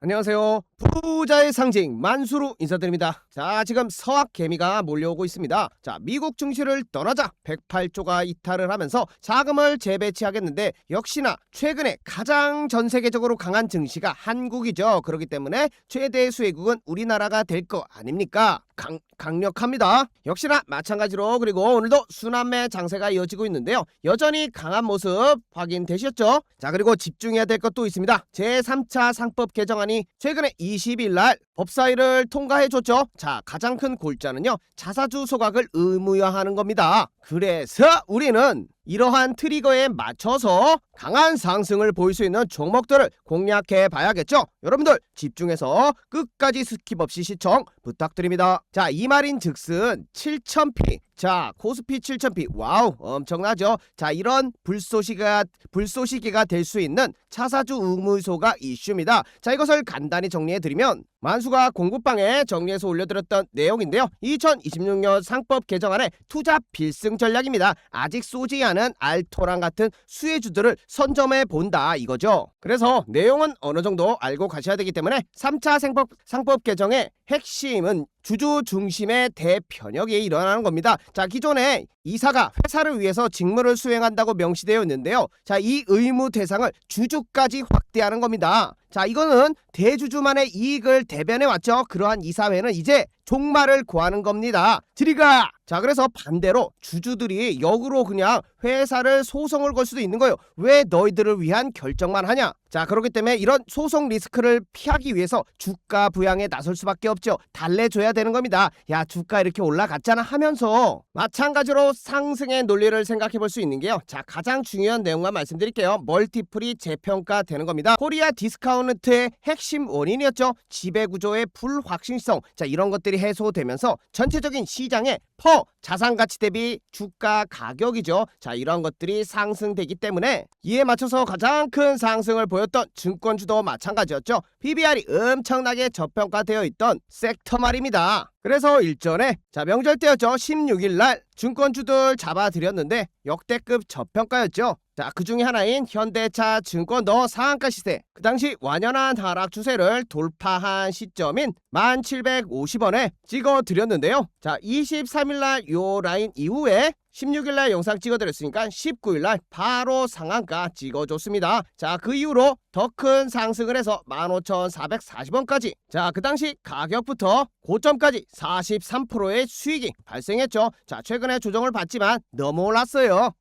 안녕하세요. 부자의 상징 만수로 인사드립니다. 자, 지금 서학 개미가 몰려오고 있습니다. 자, 미국 증시를 떠나자 108조가 이탈을 하면서 자금을 재배치하겠는데 역시나 최근에 가장 전 세계적으로 강한 증시가 한국이죠. 그렇기 때문에 최대 수혜국은 우리나라가 될 거 아닙니까? 강력합니다. 역시나 마찬가지로 그리고 오늘도 순환매 장세가 이어지고 있는데요. 여전히 강한 모습 확인되셨죠? 자, 그리고 집중해야 될 것도 있습니다. 제3차 상법 개정안이 최근에 20일 날 법사위를 통과해줬죠. 자, 가장 큰 골자는요, 자사주 소각을 의무화하는 겁니다. 그래서 우리는 이러한 트리거에 맞춰서 강한 상승을 보일 수 있는 종목들을 공략해 봐야겠죠. 여러분들 집중해서 끝까지 스킵 없이 시청 부탁드립니다. 자, 이 말인 즉슨 7000P, 자, 코스피 7000P, 와우, 엄청나죠. 자, 이런 불쏘시개가 될 수 있는 차사주 의무소가 이슈입니다. 자, 이것을 간단히 정리해드리면 만수가 공부방에 정리해서 올려드렸던 내용인데요. 2026년 상법 개정안의 투자 필승 전략입니다. 아직 쏘지 않은 알토란 같은 수혜주들을 선점해 본다 이거죠. 그래서 내용은 어느 정도 알고 가셔야 되기 때문에 3차 상법 개정의 핵심은 주주 중심의 대편역이 일어나는 겁니다. 자, 기존에 이사가 회사를 위해서 직무를 수행한다고 명시되어 있는데요. 자, 이 의무 대상을 주주까지 확대하는 겁니다. 자, 이거는 대주주만의 이익을 대변해 왔죠. 그러한 이사회는 이제 종말을 구하는 겁니다. 트리거! 자, 그래서 반대로 주주들이 역으로 그냥 회사를 소송을 걸 수도 있는 거예요. 왜 너희들을 위한 결정만 하냐? 자, 그렇기 때문에 이런 소송 리스크를 피하기 위해서 주가 부양에 나설 수밖에 없죠. 달래줘야 되는 겁니다. 야, 주가 이렇게 올라갔잖아 하면서 마찬가지로 상승의 논리를 생각해 볼 수 있는 게요. 자, 가장 중요한 내용만 말씀드릴게요. 멀티플이 재평가되는 겁니다. 코리아 디스카운트의 핵심 원인이었죠. 지배구조의 불확실성. 자, 이런 것들이 해소되면서 전체적인 시장의 자산가치 대비 주가 가격이죠. 자, 이런 것들이 상승되기 때문에 이에 맞춰서 가장 큰 상승을 보였던 증권주도 마찬가지였죠. PBR이 엄청나게 저평가되어 있던 섹터 말입니다. 그래서 일전에 명절 때였죠. 16일 날 증권주들 잡아드렸는데 역대급 저평가였죠. 자, 그 중에 하나인 현대차 증권도 상한가 시세, 그 당시 완연한 하락 추세를 돌파한 시점인 1750원에 찍어드렸는데요. 자, 23일날 요 라인 이후에 16일날 영상 찍어드렸으니까 19일날 바로 상한가 찍어줬습니다. 자, 그 이후로 더 큰 상승을 해서 15,440원까지, 자, 그 당시 가격부터 고점까지 43%의 수익이 발생했죠. 자, 최근에 조정을 받지만 너무 올랐어요.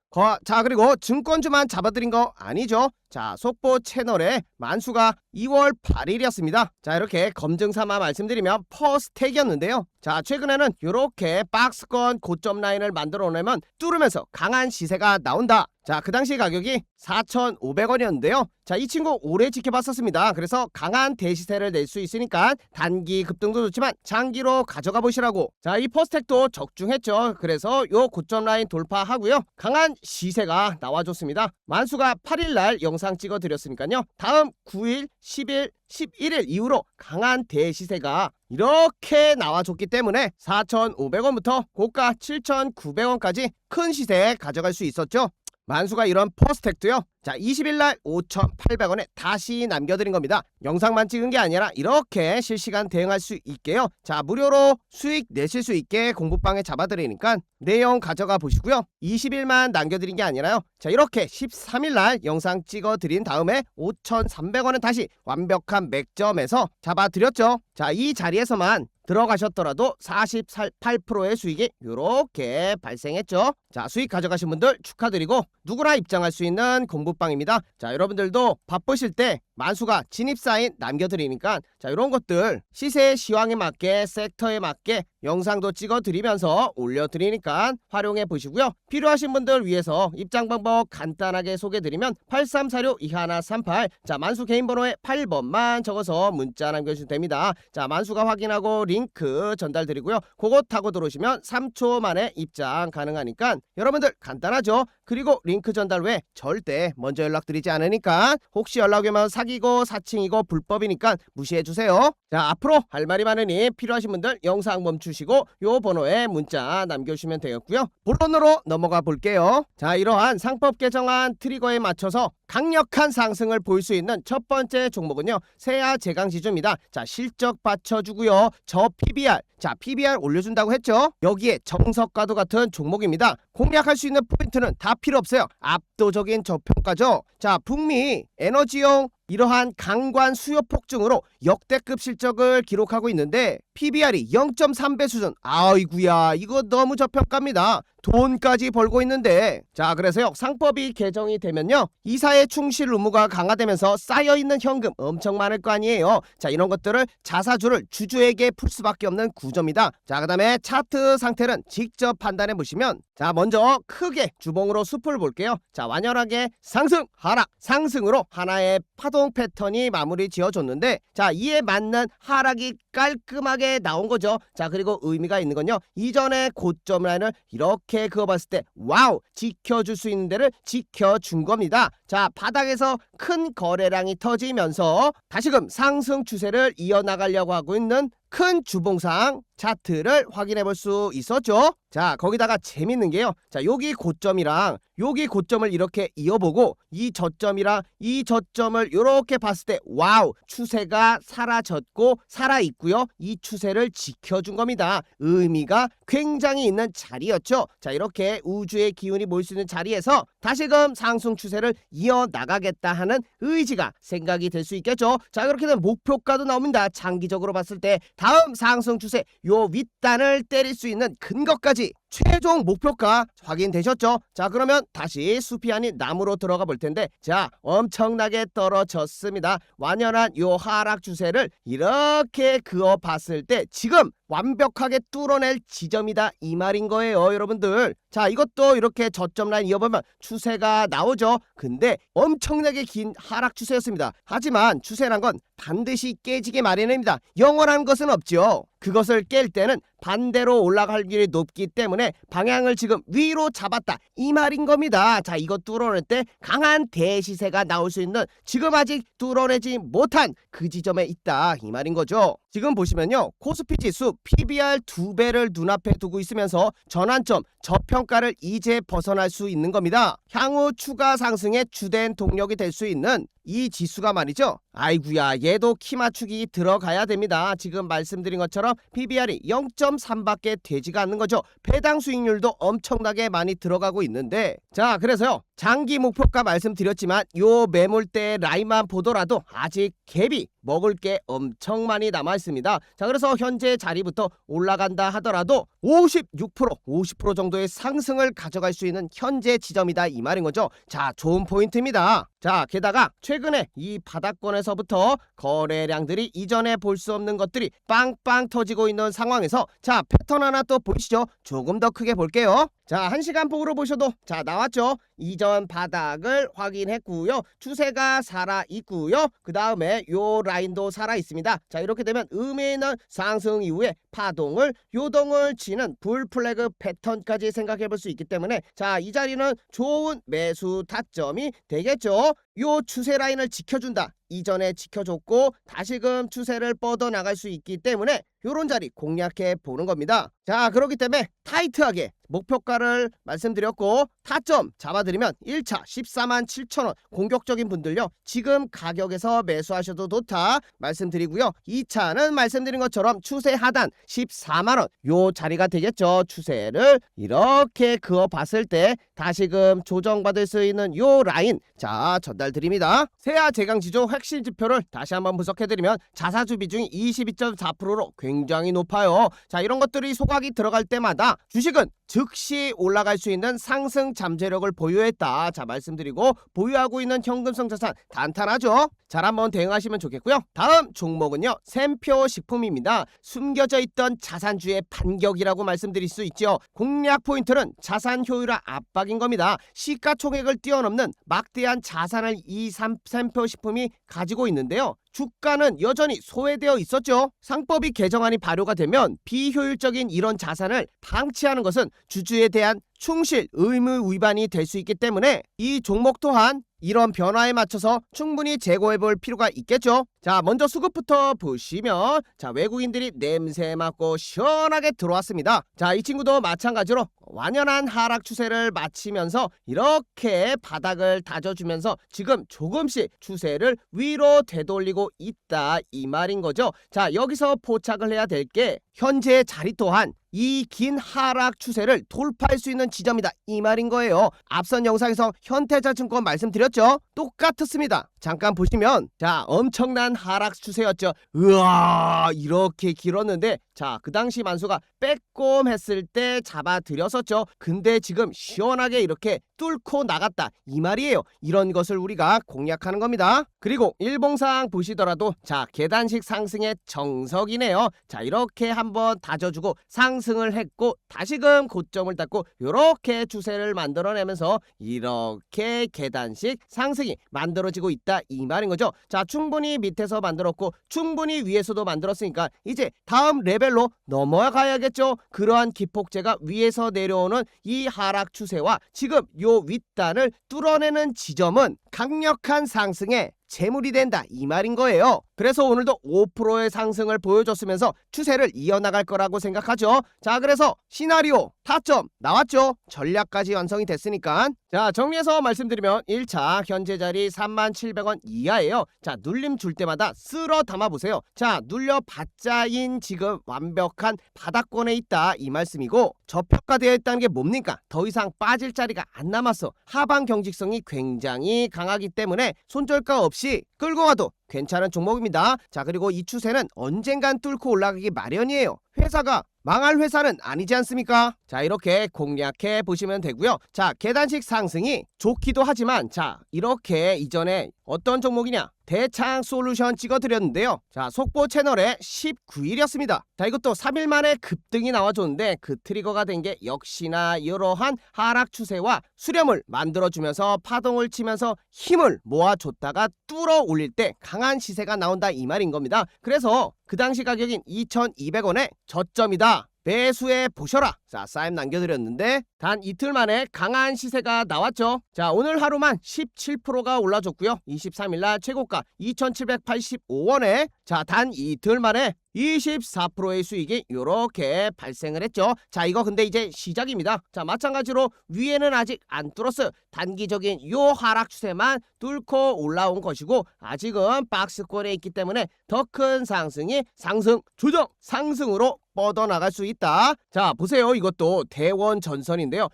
자, 그리고 증권주만 잡아드린 거 아니죠. 자, 속보 채널에 만수가 2월 8일이었습니다. 자, 이렇게 검증 삼아 말씀드리면 퍼스텍이었는데요. 자, 최근에는 이렇게 박스권 고점 라인을 만들어내면 뚫으면서 강한 시세가 나온다. 자, 그 당시 가격이 4,500원이었는데요. 자, 이 친구 오래 지켜봤었습니다. 그래서 강한 대시세를 낼 수 있으니까 단기 급등도 좋지만 장기로 가져가 보시라고. 자, 이 퍼스텍도 적중했죠. 그래서 요 고점 라인 돌파하고요, 강한 시세가 나와줬습니다. 만수가 8일날 영상 찍어드렸으니까요, 다음 9일, 10일, 11일 이후로 강한 대시세가 이렇게 나와줬기 때문에 4,500원부터 고가 7,900원까지 큰 시세 가져갈 수 있었죠. 만수가 이런 퍼스텍도요, 자, 20일날 5,800원에 다시 남겨드린 겁니다. 영상만 찍은 게 아니라 이렇게 실시간 대응할 수 있게요. 자, 무료로 수익 내실 수 있게 공부방에 잡아드리니까 내용 가져가 보시고요. 20일만 남겨드린 게 아니라요, 자, 이렇게 13일날 영상 찍어드린 다음에 5,300원은 다시 완벽한 맥점에서 잡아드렸죠. 자, 이 자리에서만 들어가셨더라도 48%의 수익이 이렇게 발생했죠. 자, 수익 가져가신 분들 축하드리고 누구나 입장할 수 있는 공부방입니다. 자, 여러분들도 바쁘실 때 만수가 진입사인 남겨드리니까 자, 이런 것들 시세의 시황에 맞게 섹터에 맞게 영상도 찍어드리면서 올려드리니까 활용해 보시고요. 필요하신 분들 위해서 입장 방법 간단하게 소개드리면 8346-2138, 자, 만수 개인 번호에 8번만 적어서 문자 남겨주시면 됩니다. 자, 만수가 확인하고 링크 전달드리고요. 그거 타고 들어오시면 3초 만에 입장 가능하니까 여러분들 간단하죠. 그리고 링크 전달 외에 절대 먼저 연락드리지 않으니까 혹시 연락이 오면 사기고 사칭이고 불법이니까 무시해주세요. 자, 앞으로 할 말이 많으니 필요하신 분들 영상 멈추시고 요 번호에 문자 남겨주시면 되겠고요. 본론으로 넘어가 볼게요. 자, 이러한 상법 개정안 트리거에 맞춰서 강력한 상승을 볼 수 있는 첫 번째 종목은요, 세아 제강지주입니다. 자, 실적 받쳐주고요, 저 PBR, 자 PBR 올려준다고 했죠. 여기에 정석과도 같은 종목입니다. 공략할 수 있는 포인트는 다 필요 없어요. 압도적인 저평가죠. 자, 북미 에너지용 이러한 강관 수요 폭증으로 역대급 실적을 기록하고 있는데 PBR이 0.3배 수준. 아이구야, 이거 너무 저평가입니다. 돈까지 벌고 있는데, 자 그래서요, 상법이 개정이 되면요, 이사의 충실 의무가 강화되면서 쌓여있는 현금 엄청 많을 거 아니에요. 자, 이런 것들을 자사주를 주주에게 풀 수밖에 없는 구조입니다. 자, 그 다음에 차트 상태는 직접 판단해 보시면, 자 먼저 크게 주봉으로 숲을 볼게요. 자, 완연하게 상승 하락 상승으로 하나의 파동 패턴이 마무리 지어줬는데, 자 이에 맞는 하락이 깔끔하게 나온 거죠. 자, 그리고 의미가 있는 건요, 이전의 고점 라인을 이렇게 그어봤을 때 와우, 지켜줄 수 있는 데를 지켜준 겁니다. 자, 바닥에서 큰 거래량이 터지면서 다시금 상승 추세를 이어나가려고 하고 있는 큰 주봉상 차트를 확인해 볼 수 있었죠. 자, 거기다가 재밌는 게요, 자 여기 고점이랑 여기 고점을 이렇게 이어보고 이 저점이랑 이 저점을 이렇게 봤을 때 와우, 추세가 사라졌고 살아있고요, 이 추세를 지켜준 겁니다. 의미가 굉장히 있는 자리였죠. 자, 이렇게 우주의 기운이 모일 수 있는 자리에서 다시금 상승 추세를 이어나가겠다 하는 의지가 생각이 될 수 있겠죠. 자, 그렇게 되면 목표가도 나옵니다. 장기적으로 봤을 때 다음 상승 추세 요 윗단을 때릴 수 있는 근거까지 최종 목표가 확인되셨죠? 자, 그러면 다시 숲이 아닌 나무로 들어가 볼 텐데, 자 엄청나게 떨어졌습니다. 완연한 요 하락 추세를 이렇게 그어 봤을 때 지금 완벽하게 뚫어낼 지점이다 이 말인 거예요, 여러분들. 자, 이것도 이렇게 저점 라인 이어보면 추세가 나오죠. 근데 엄청나게 긴 하락 추세였습니다. 하지만 추세란 건 반드시 깨지게 마련입니다. 영원한 것은 없죠. 그것을 깰 때는 반대로 올라갈 확률이 높기 때문에 방향을 지금 위로 잡았다 이 말인 겁니다. 자, 이거 뚫어낼 때 강한 대시세가 나올 수 있는, 지금 아직 뚫어내지 못한 그 지점에 있다 이 말인 거죠. 지금 보시면요, 코스피 지수 PBR 2배를 눈앞에 두고 있으면서 전환점 저평가를 이제 벗어날 수 있는 겁니다. 향후 추가 상승의 주된 동력이 될 수 있는 이 지수가 말이죠, 아이구야, 얘도 키 맞추기 들어가야 됩니다. 지금 말씀드린 것처럼 PBR이 0.3밖에 되지가 않는 거죠. 배당 수익률도 엄청나게 많이 들어가고 있는데, 자 그래서요, 장기 목표가 말씀드렸지만 요 매물대 라인만 보더라도 아직 갭이 먹을 게 엄청 많이 남아 있습니다. 자, 그래서 현재 자리부터 올라간다 하더라도 56%, 50% 정도의 상승을 가져갈 수 있는 현재 지점이다 이 말인 거죠. 자, 좋은 포인트입니다. 자, 게다가 최근에 이 바닥권에서부터 거래량들이 이전에 볼 수 없는 것들이 빵빵 터지고 있는 상황에서, 자 패턴 하나 또 보이시죠? 조금 더 크게 볼게요. 자, 1시간 폭으로 보셔도 자 나왔죠. 이전 바닥을 확인했고요, 추세가 살아있고요, 그 다음에 요 라인도 살아있습니다. 자, 이렇게 되면 의미 있는 상승 이후에 파동을 요동을 치는 불 플래그 패턴까지 생각해 볼 수 있기 때문에, 자 이 자리는 좋은 매수 타점이 되겠죠. 요 추세 라인을 지켜준다, 이전에 지켜줬고 다시금 추세를 뻗어나갈 수 있기 때문에 요런 자리 공략해 보는 겁니다. 자, 그렇기 때문에 타이트하게 목표가를 말씀드렸고 타점 잡아드리면 1차 14만 7천원 공격적인 분들요, 지금 가격에서 매수하셔도 좋다 말씀드리고요, 2차는 말씀드린 것처럼 추세 하단 14만원 요 자리가 되겠죠. 추세를 이렇게 그어 봤을 때 다시금 조정받을 수 있는 요 라인, 자 전달드립니다. 세아 제강지주 핵심 지표를 다시 한번 분석해드리면 자사주 비중이 22.4%로 굉장히 높아요. 자, 이런 것들이 소각이 들어갈 때마다 주식은 즉시 올라갈 수 있는 상승 잠재력을 보유했다 자 말씀드리고, 보유하고 있는 현금성 자산 단단하죠. 잘 한번 대응하시면 좋겠고요. 다음 종목은요, 샘표 식품입니다. 숨겨져 있던 자산주의 반격이라고 말씀드릴 수 있죠. 공략 포인트는 자산 효율화 압박인 겁니다. 시가총액을 뛰어넘는 막대한 자산을 이 샘표 식품이 가지고 있는데요, 주가는 여전히 소외되어 있었죠. 상법이 개정안이 발효가 되면 비효율적인 이런 자산을 방치하는 것은 주주에 대한 충실 의무 위반이 될 수 있기 때문에 이 종목 또한 이런 변화에 맞춰서 충분히 재고해 볼 필요가 있겠죠. 자, 먼저 수급부터 보시면 자, 외국인들이 냄새 맡고 시원하게 들어왔습니다. 자, 이 친구도 마찬가지로 완연한 하락 추세를 마치면서 이렇게 바닥을 다져주면서 지금 조금씩 추세를 위로 되돌리고 있다 이 말인 거죠. 자, 여기서 포착을 해야 될 게 현재 자리 또한 이 긴 하락 추세를 돌파할 수 있는 지점이다 이 말인 거예요. 앞선 영상에서 현대자증권 말씀드렸죠. 똑같았습니다. 잠깐 보시면 자, 엄청난 하락 추세였죠. 으아, 이렇게 길었는데 자, 그 당시 만수가 빼꼼했을 때 잡아들였었죠. 근데 지금 시원하게 이렇게 뚫고 나갔다 이 말이에요. 이런 것을 우리가 공략하는 겁니다. 그리고 일봉상 보시더라도 자, 계단식 상승의 정석이네요. 자, 이렇게 한번 다져주고 상승을 했고 다시금 고점을 닦고 이렇게 추세를 만들어내면서 이렇게 계단식 상승이 만들어지고 있다 이 말인 거죠. 자, 충분히 밑에서 만들었고 충분히 위에서도 만들었으니까 이제 다음 레벨로 넘어가야겠죠. 그러한 기폭제가 위에서 내려오는 이 하락 추세와 지금 요 윗단을 뚫어내는 지점은 강력한 상승에 재물이 된다 이 말인 거예요. 그래서 오늘도 5%의 상승을 보여줬으면서 추세를 이어나갈 거라고 생각하죠. 자, 그래서 시나리오 타점 나왔죠. 전략까지 완성이 됐으니까 자, 정리해서 말씀드리면 1차 현재 자리 37,000원 이하예요. 자, 눌림 줄 때마다 쓸어 담아보세요. 자, 눌려봤자인 지금 완벽한 바닥권에 있다 이 말씀이고 저평가되어 있다는 게 뭡니까? 더 이상 빠질 자리가 안 남았어. 하방 경직성이 굉장히 강하기 때문에 손절가 없이 끌고 가도 괜찮은 종목입니다. 자, 그리고 이 추세는 언젠간 뚫고 올라가기 마련이에요. 회사가 망할 회사는 아니지 않습니까? 자, 이렇게 공략해 보시면 되고요. 자, 계단식 상승이 좋기도 하지만 자, 이렇게 이전에 어떤 종목이냐? 대창 솔루션 찍어드렸는데요. 자, 속보 채널에 19일이었습니다. 자, 이것도 3일 만에 급등이 나와줬는데 그 트리거가 된 게 역시나 이러한 하락 추세와 수렴을 만들어주면서 파동을 치면서 힘을 모아줬다가 뚫어 올릴 때 강한 시세가 나온다 이 말인 겁니다. 그래서 그 당시 가격인 2,200원에 저점이다. 매수해 보셔라. 자, 사인 남겨드렸는데 단 이틀 만에 강한 시세가 나왔죠. 자, 오늘 하루만 17%가 올라줬고요. 23일날 최고가 2,785원에 자, 단 이틀 만에 24%의 수익이 이렇게 발생을 했죠. 자, 이거 근데 이제 시작입니다. 자, 마찬가지로 위에는 아직 안 뚫었어요. 단기적인 요 하락 추세만 뚫고 올라온 것이고 아직은 박스권에 있기 때문에 더 큰 상승이 상승 조정 상승으로 뻗어나갈 수 있다. 자, 보세요. 이것도 대원 전선인데요.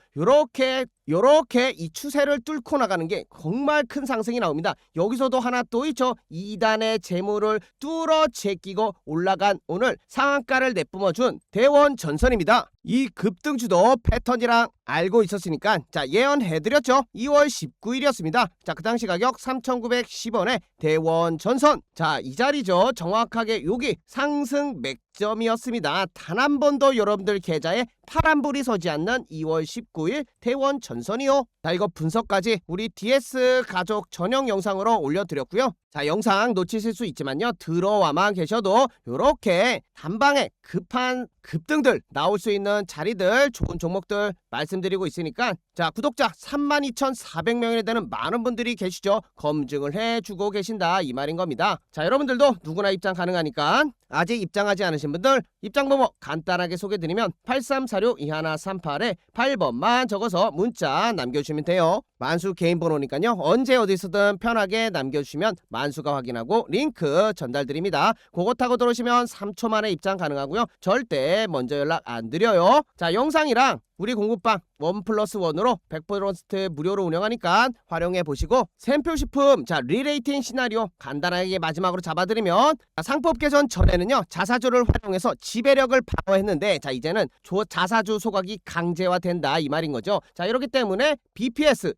요렇게 이 추세를 뚫고 나가는 게 정말 큰 상승이 나옵니다. 여기서도 하나 또 있죠. 2단의 재물을 뚫어 제끼고 올라간 오늘 상한가를 내뿜어준 대원 전선입니다. 이 급등주도 패턴이랑 알고 있었으니까 자, 예언해드렸죠. 2월 19일이었습니다. 자, 그 당시 가격 3,910원에 대원 전선. 자, 이 자리죠. 정확하게 여기 상승 맥점이었습니다. 단 한 번도 여러분들 계좌에 파란불이 서지 않는 2월 19일 대원 전선이요. 자, 이거 분석까지 우리 DS 가족 전용 영상으로 올려드렸고요. 자, 영상 놓치실 수 있지만요. 들어와만 계셔도 요렇게 단방에 급한 급등들 나올 수 있는 자리들 좋은 종목들 말씀드리고 있으니까 자, 구독자 32,400명이 되는 많은 분들이 계시죠. 검증을 해주고 계신다 이 말인 겁니다. 자, 여러분들도 누구나 입장 가능하니까 아직 입장하지 않으신 분들 입장 번호 간단하게 소개드리면 8346-2138에 8번만 적어서 문자 남겨주시면 돼요. 만수 개인 번호니까요. 언제 어디서든 편하게 남겨주시면 만수가 확인하고 링크 전달드립니다. 그거 타고 들어오시면 3초 만에 입장 가능하고요. 절대 먼저 연락 안 드려요. 자, 영상이랑 우리 공부방 1+1으로 100% 무료로 운영하니까 활용해 보시고 샘표식품 자, 리레이팅 시나리오 간단하게 마지막으로 잡아드리면 자, 상법 개선 전에는요 자사주를 활용해서 지배력을 방어했는데 자, 이제는 자사주 소각이 강제화된다 이 말인 거죠. 자, 이렇기 때문에 BPS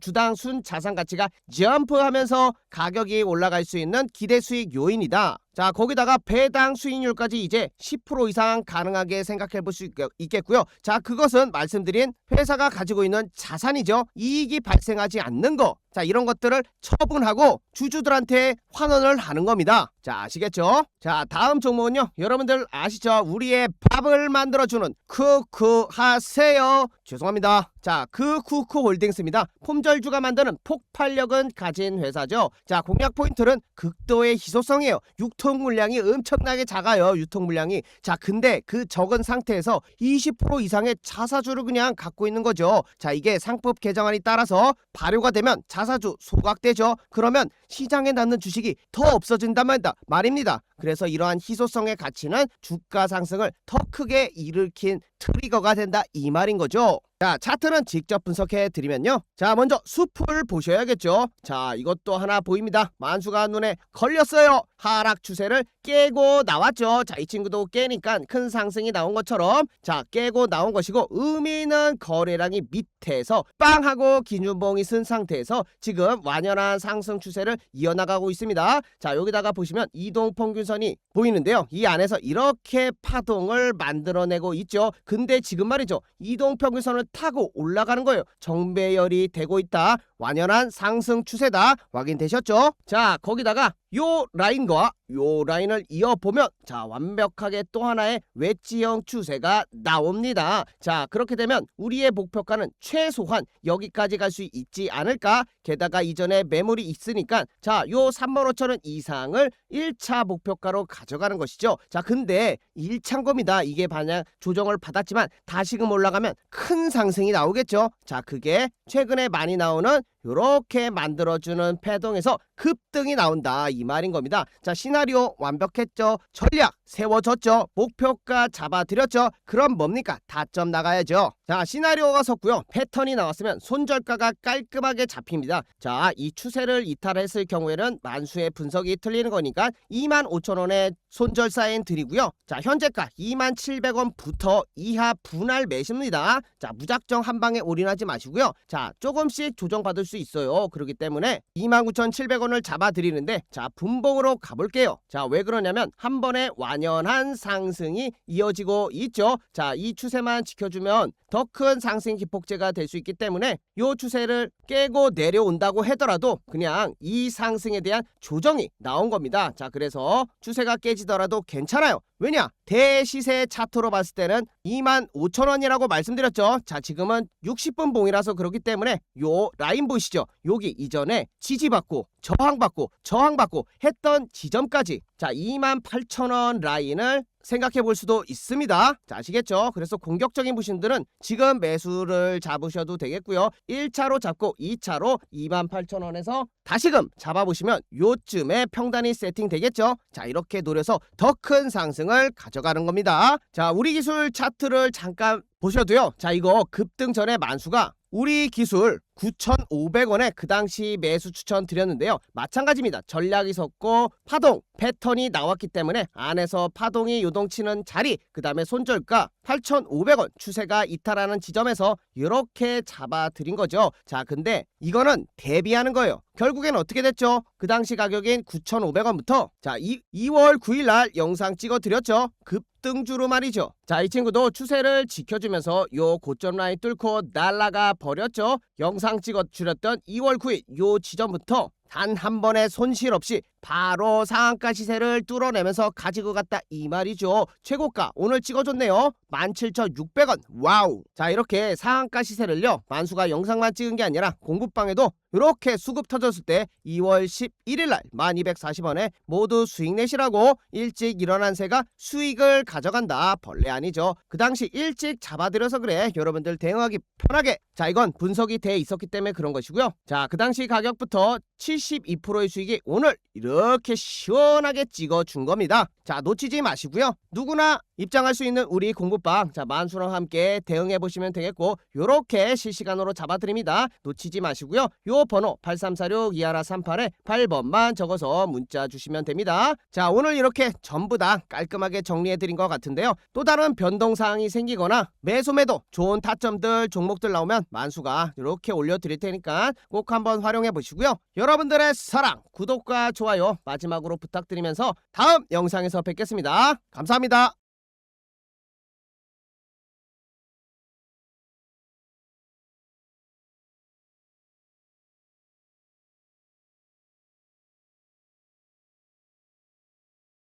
주당 순 자산 가치가 점프하면서 가격이 올라갈 수 있는 기대 수익 요인이다. 자, 거기다가 배당 수익률까지 이제 10% 이상 가능하게 생각해 볼 수 있겠고요. 자, 그것은 말씀드린 회사가 가지고 있는 자산이죠. 이익이 발생하지 않는 거. 자, 이런 것들을 처분하고 주주들한테 환원을 하는 겁니다. 자, 아시겠죠? 자, 다음 종목은요. 여러분들 아시죠? 우리의 밥을 만들어주는 쿠쿠하세요. 죄송합니다. 자, 그 쿠쿠홀딩스입니다. 폼절주가 만드는 폭발력은 가진 회사죠. 자, 공략 포인트는 극도의 희소성이에요. 유통 물량이 엄청나게 작아요. 유통 물량이. 자, 근데 그 적은 상태에서 20% 이상의 자사주를 그냥 갖고 있는 거죠. 자, 이게 상법 개정안이 따라서 발효가 되면 자사주 소각되죠. 그러면 시장에 남는 주식이 더 없어진단 말입니다. 그래서 이러한 희소성의 가치는 주가 상승을 더 크게 일으킨 트리거가 된다 이 말인 거죠. 자, 차트는 직접 분석해 드리면요. 자, 먼저 숲을 보셔야겠죠. 자, 이것도 하나 보입니다. 만수가 눈에 걸렸어요. 하락 추세를 깨고 나왔죠. 자, 이 친구도 깨니까 큰 상승이 나온 것처럼 자, 깨고 나온 것이고 의미는 거래량이 밑에서 빵 하고 기준봉이 쓴 상태에서 지금 완연한 상승 추세를 이어나가고 있습니다. 자, 여기다가 보시면 이동평균선이 보이는데요. 이 안에서 이렇게 파동을 만들어내고 있죠. 근데 지금 말이죠. 이동평균선을 타고 올라가는 거예요. 정배열이 되고 있다. 완연한 상승 추세다. 확인되셨죠? 자, 거기다가 요 라인과 요 라인을 이어보면 자, 완벽하게 또 하나의 웨지형 추세가 나옵니다. 자, 그렇게 되면 우리의 목표가는 최소한 여기까지 갈 수 있지 않을까? 게다가 이전에 매물이 있으니까 자, 요 35,000원 이상을 1차 목표가로 가져가는 것이죠. 자, 근데 1차인 겁니다. 이게 만약 조정을 받았지만 다시금 올라가면 큰 상승이 나오겠죠. 자, 그게 최근에 많이 나오는 요렇게 만들어주는 패동에서 급등이 나온다 이 말인 겁니다. 자, 시나리오 완벽했죠. 전략 세워졌죠. 목표가 잡아드렸죠. 그럼 뭡니까? 타점 나가야죠. 자, 시나리오가 섰고요. 패턴이 나왔으면 손절가가 깔끔하게 잡힙니다. 자, 이 추세를 이탈했을 경우에는 만수의 분석이 틀리는 거니까 25,000원에 손절 사인 드리고요. 자, 현재가 27,000원부터 이하 분할 매수입니다. 자, 무작정 한 방에 올인하지 마시고요. 자, 조금씩 조정받을 수 있어요. 그렇기 때문에 29,700원을 잡아드리는데 자, 분봉으로 가볼게요. 자, 왜 그러냐면 한 번에 완연한 상승이 이어지고 있죠. 자, 이 추세만 지켜주면 더 큰 상승 기폭제가 될 수 있기 때문에 이 추세를 깨고 내려온다고 하더라도 그냥 이 상승에 대한 조정이 나온 겁니다. 자, 그래서 추세가 깨지더라도 괜찮아요. 왜냐? 대시세 차트로 봤을 때는 25,000원이라고 말씀드렸죠. 자, 지금은 60분 봉이라서 그렇기 때문에 요 라인 보시죠. 여기 이전에 지지받고 저항받고 했던 지점까지 자, 28,000원 라인을 생각해 볼 수도 있습니다. 자, 아시겠죠? 그래서 공격적인 분들은 지금 매수를 잡으셔도 되겠고요. 1차로 잡고 2차로 28,000원에서 다시금 잡아보시면 요쯤에 평단이 세팅 되겠죠? 자, 이렇게 노려서 더 큰 상승을 가져가는 겁니다. 자, 우리 기술 차트를 잠깐 보셔도요. 자, 이거 급등 전에 만수가 우리 기술 9,500원에 그 당시 매수 추천 드렸는데요. 마찬가지입니다. 전략이 섰고 파동 패턴이 나왔기 때문에 안에서 파동이 요동치는 자리 그 다음에 손절가 8,500원 추세가 이탈하는 지점에서 이렇게 잡아드린 거죠. 자, 근데 이거는 대비하는 거예요. 결국엔 어떻게 됐죠? 그 당시 가격인 9,500원부터 자, 2월 9일 날 영상 찍어 드렸죠. 급등주로 말이죠. 자, 이 친구도 추세를 지켜주면서 요 고점 라인 뚫고 날아가 버렸죠. 영상 찍어 주렸던 2월 9일 요 지점부터 단 한 번의 손실 없이 바로 상한가 시세를 뚫어내면서 가지고 갔다 이 말이죠. 최고가 오늘 찍어줬네요. 17,600원. 와우. 자, 이렇게 상한가 시세를요. 만수가 영상만 찍은 게 아니라 공부방에도 이렇게 수급 터졌을 때 2월 11일 날 1240원에 모두 수익 내시라고 일찍 일어난 새가 수익을 가져간다. 벌레 아니죠. 그 당시 일찍 잡아드려서 그래. 여러분들 대응하기 편하게. 자, 이건 분석이 돼 있었기 때문에 그런 것이고요. 자, 그 당시 가격부터 72%의 수익이 오늘 이렇게 시원하게 찍어준 겁니다. 자, 놓치지 마시고요. 누구나 입장할 수 있는 우리 공부방 자, 만수랑 함께 대응해 보시면 되겠고 요렇게 실시간으로 잡아드립니다. 놓치지 마시고요. 요 번호 8346-2138에 8번만 적어서 문자 주시면 됩니다. 자, 오늘 이렇게 전부 다 깔끔하게 정리해드린 것 같은데요. 또 다른 변동사항이 생기거나 매수매도 좋은 타점들 종목들 나오면 만수가 이렇게 올려드릴 테니까 꼭 한번 활용해 보시고요. 여러분 여러분들의 사랑, 구독과 좋아요 마지막으로 부탁드리면서 다음 영상에서 뵙겠습니다. 감사합니다.